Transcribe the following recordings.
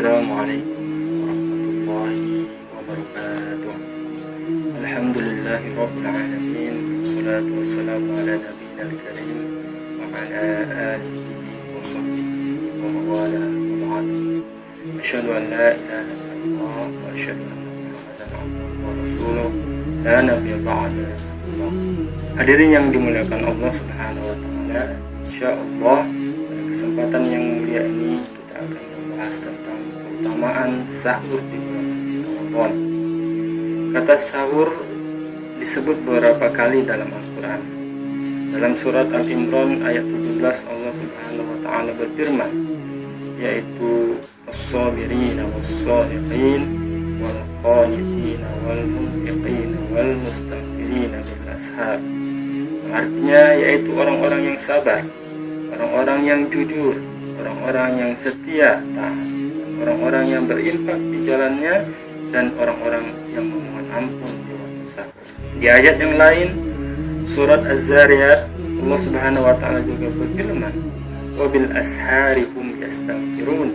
Assalamualaikum warahmatullahi wabarakatuh. Alhamdulillahi rabbil alamin. Wassalatu wassalamu ala nabiyina al-karim wa ala alihi wa sahbihi wa mawala wa ba'd. Asyhadu an la ilaha illallah wa asyhadu anna Muhammadan abduhu wa rasuluh la nabiyya ba'da. Hadirin yang dimuliakan Allah Subhanahu wa taala, insyaallah pada kesempatan yang mulia ini kita akan membahas tentang keutamaan sahur di bulan suci Ramadan. Kata sahur disebut beberapa kali dalam Al-Quran. Dalam surat Al-Imran ayat 17 Allah Subhanahu wa taala berfirman, yaitu as-sabirina was-sadiqin wal qanitina wal munfiqina wal mustaghfirina bil ashar. Artinya yaitu orang-orang yang sabar, orang-orang yang jujur, orang-orang yang setia taat, orang-orang yang berinfak di jalannya, dan orang-orang yang memohon ampun di waktu sahur. Di ayat yang lain, surat Az-Zariyat, Allah Subhanahu wa taala juga berfirman, "Wa bil ashari hum yastaghfirun,"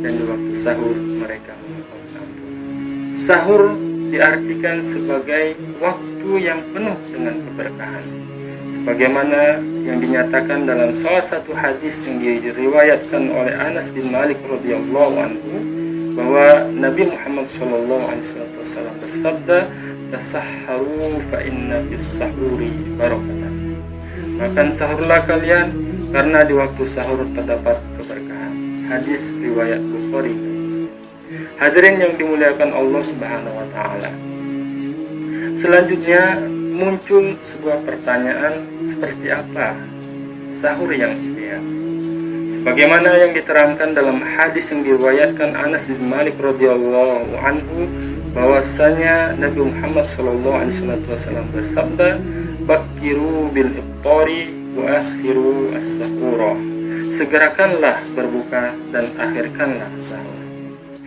dan di waktu sahur mereka memohon ampun. Sahur diartikan sebagai waktu yang penuh dengan keberkahan, sebagaimana yang dinyatakan dalam salah satu hadis yang diriwayatkan oleh Anas bin Malik radhiyallahu anhu, bahwa Nabi Muhammad SAW bersabda, "Tasahharu fa inna fis sahuri barakatan." Makan sahurlah kalian, karena di waktu sahur terdapat keberkahan. Hadis riwayat Bukhari dan Muslim. Hadirin yang dimuliakan Allah Subhanahu wa taala, selanjutnya muncul sebuah pertanyaan, seperti apa sahur yang ideal? Sebagaimana yang diterangkan dalam hadis yang diriwayatkan Anas bin Malik radhiyallahu anhu, bahwasanya Nabi Muhammad SAW bersabda, "Bakiru bil iftari wa akhiru as-sahura." Segerakanlah berbuka dan akhirkanlah sahur.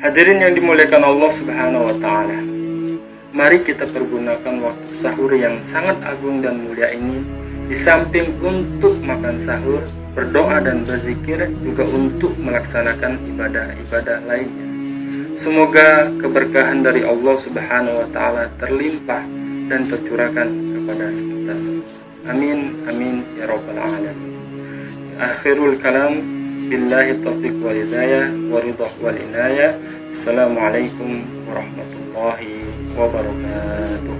Hadirin yang dimuliakan Allah Subhanahu wa taala, mari kita pergunakan waktu sahur yang sangat agung dan mulia ini, di samping untuk makan sahur, berdoa dan berzikir, juga untuk melaksanakan ibadah-ibadah lainnya. Semoga keberkahan dari Allah Subhanahu wa taala terlimpah dan tercurahkan kepada kita semua. Amin amin ya rabbal alamin. Akhirul kalam, billahi taufiq wal hidayah wa ridha wal inayah. Assalamualaikum warahmatullahi wabarakatuh.